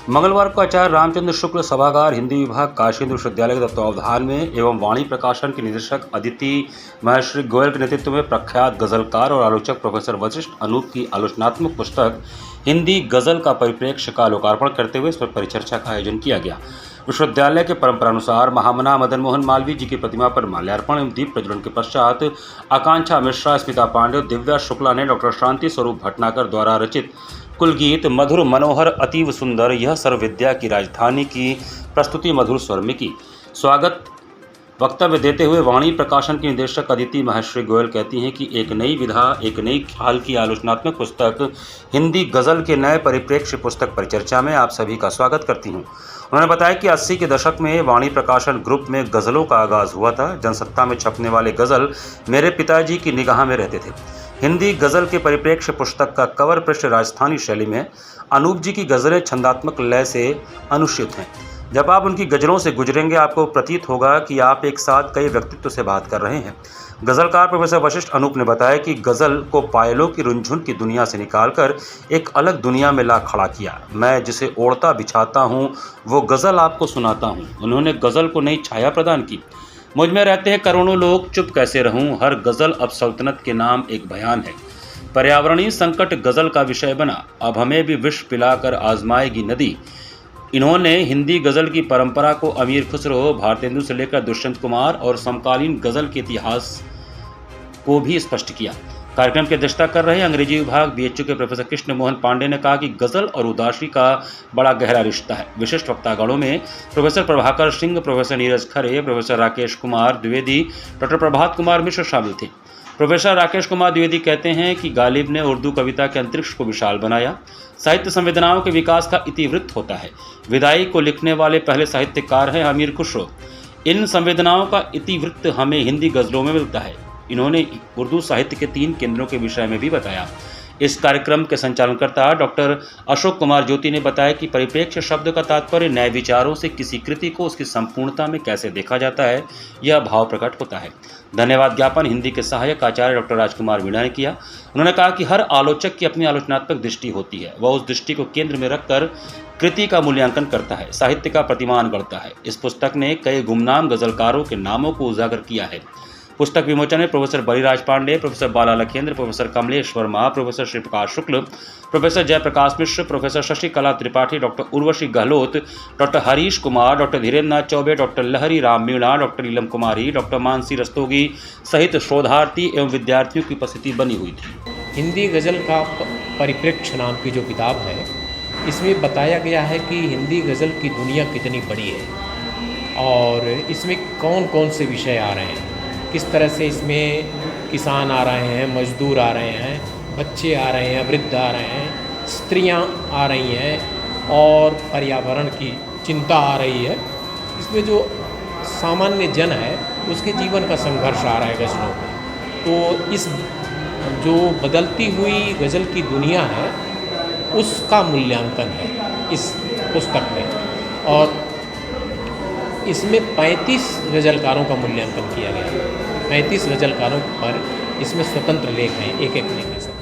मंगलवार को आचार्य रामचंद्र शुक्ल सभागार हिंदी विभाग काशी हिंदू विश्वविद्यालय के तत्वावधान में एवं वाणी प्रकाशन के निदेशक अदिति महर्षि गोयल के नेतृत्व में प्रख्यात गजलकार और आलोचक प्रोफेसर वशिष्ठ अनूप की आलोचनात्मक पुस्तक हिंदी गजल का परिप्रेक्ष्य का लोकार्पण करते हुए इस पर परिचर्चा का आयोजन किया गया। विश्वविद्यालय के परंपरानुसार महामना मदन मोहन मालवीय जी की प्रतिमा पर माल्यार्पण एवं दीप प्रज्वलन के पश्चात आकांक्षा मिश्रा, स्मिता पांडे, दिव्या शुक्ला ने डॉक्टर शांति स्वरूप भटनागर द्वारा रचित कुलगीत मधुर मनोहर अतीव सुंदर यह सर्वविद्या की राजधानी की प्रस्तुति मधुर स्वर में की। स्वागत वक्तव्य देते हुए वाणी प्रकाशन की निदेशक अदिति महर्षि गोयल कहती हैं कि एक नई विधा, एक नई हाल की आलोचनात्मक पुस्तक हिंदी गज़ल के नए परिप्रेक्ष्य पुस्तक परिचर्चा में आप सभी का स्वागत करती हूँ। उन्होंने बताया कि 80 के दशक में वाणी प्रकाशन ग्रुप में गज़लों का आगाज़ हुआ था। जनसत्ता में छपने वाले गज़ल मेरे पिताजी की निगाह में रहते थे। हिंदी गज़ल के परिप्रेक्ष्य पुस्तक का कवर पृष्ठ राजस्थानी शैली में अनूप जी की गज़लें छंदात्मक लय से अनुष्ठित हैं। जब आप उनकी गज़लों से गुजरेंगे आपको प्रतीत होगा कि आप एक साथ कई व्यक्तित्व से बात कर रहे हैं। गज़लकार प्रोफेसर वशिष्ठ अनूप ने बताया कि गज़ल को पायलों की रुनझुन की दुनिया से निकालकर एक अलग दुनिया में ला खड़ा किया। मैं जिसे ओढ़ता बिछाता हूँ वो गज़ल आपको सुनाता हूँ। उन्होंने गज़ल को नई छाया प्रदान की। मुझ में रहते हैं करोड़ों लोग, चुप कैसे रहूं, हर गज़ल अब सल्तनत के नाम एक बयान है। पर्यावरणीय संकट गज़ल का विषय बना, अब हमें भी विष पिलाकर आजमाएगी नदी। इन्होंने हिंदी गज़ल की परंपरा को अमीर खुसरो, भारतेंदु से लेकर दुष्यंत कुमार और समकालीन गज़ल के इतिहास को भी स्पष्ट किया। कार्यक्रम की अध्यक्षता कर रहे अंग्रेजी विभाग बीएचयू के प्रोफेसर कृष्ण मोहन पांडे ने कहा कि गज़ल और उदासी का बड़ा गहरा रिश्ता है। विशिष्ट वक्तागणों में प्रोफेसर प्रभाकर सिंह, प्रोफेसर नीरज खरे, प्रोफेसर राकेश कुमार द्विवेदी, डॉक्टर प्रभात कुमार मिश्र शामिल थे। प्रोफेसर राकेश कुमार द्विवेदी कहते हैं कि गालिब ने उर्दू कविता के अंतरिक्ष को विशाल बनाया। साहित्य संवेदनाओं के विकास का इतिवृत्त होता है। विदाई को लिखने वाले पहले साहित्यकार हैं अमीर खुसरो। इन संवेदनाओं का इतिवृत्त हमें हिंदी गज़लों में मिलता है। इन्होंने उर्दू साहित्य के 3 केंद्रों के विषय में भी बताया। इस कार्यक्रम के संचालनकर्ता डॉक्टर अशोक कुमार ज्योति ने बताया कि परिप्रेक्ष्य शब्द का तात्पर्य नए विचारों से किसी कृति को उसकी संपूर्णता में कैसे देखा जाता है, यह भाव प्रकट होता है। धन्यवाद ज्ञापन हिंदी के सहायक आचार्य डॉक्टर राजकुमार मीणा ने किया। उन्होंने कहा कि हर आलोचक की अपनी आलोचनात्मक दृष्टि होती है। वह उस दृष्टि को केंद्र में रखकर कृति का मूल्यांकन करता है, साहित्य का प्रतिमान करता है। इस पुस्तक ने कई गुमनाम गज़लकारों के नामों को उजागर किया है। पुस्तक विमोचन में professor Baliraj Pandey, professor Bala Lakhendra, professor Kamlesh Verma, professor Shriprakash Shukla, professor Jayprakash Mishra, professor Shashikala Tripathi, doctor Urvashi Gehlot, doctor Harish Kumar, doctor Dhirendra Nath Chaubey, doctor Lahari Ram Meena, doctor Neelam Kumari, doctor Mansi Rastogi सहित शोधार्थी एवं विद्यार्थियों की उपस्थिति बनी हुई थी। हिंदी गज़ल का परिप्रेक्ष्य नाम की जो किताब है, इसमें बताया गया है कि हिंदी गज़ल की दुनिया कितनी बड़ी है और इसमें कौन कौन से विषय आ रहे हैं, किस तरह से इसमें किसान आ रहे हैं, मजदूर आ रहे हैं, बच्चे आ रहे हैं, वृद्ध आ रहे हैं, स्त्रियां आ रही हैं और पर्यावरण की चिंता आ रही है। इसमें जो सामान्य जन है उसके जीवन का संघर्ष आ रहा है गज़लों में। तो इस जो बदलती हुई गज़ल की दुनिया है उसका मूल्यांकन है इस पुस्तक में और इसमें 35 गज़लकारों का मूल्यांकन किया गया है। 35 गज़लकारों पर इसमें स्वतंत्र लेख हैं, एक एक लेख है।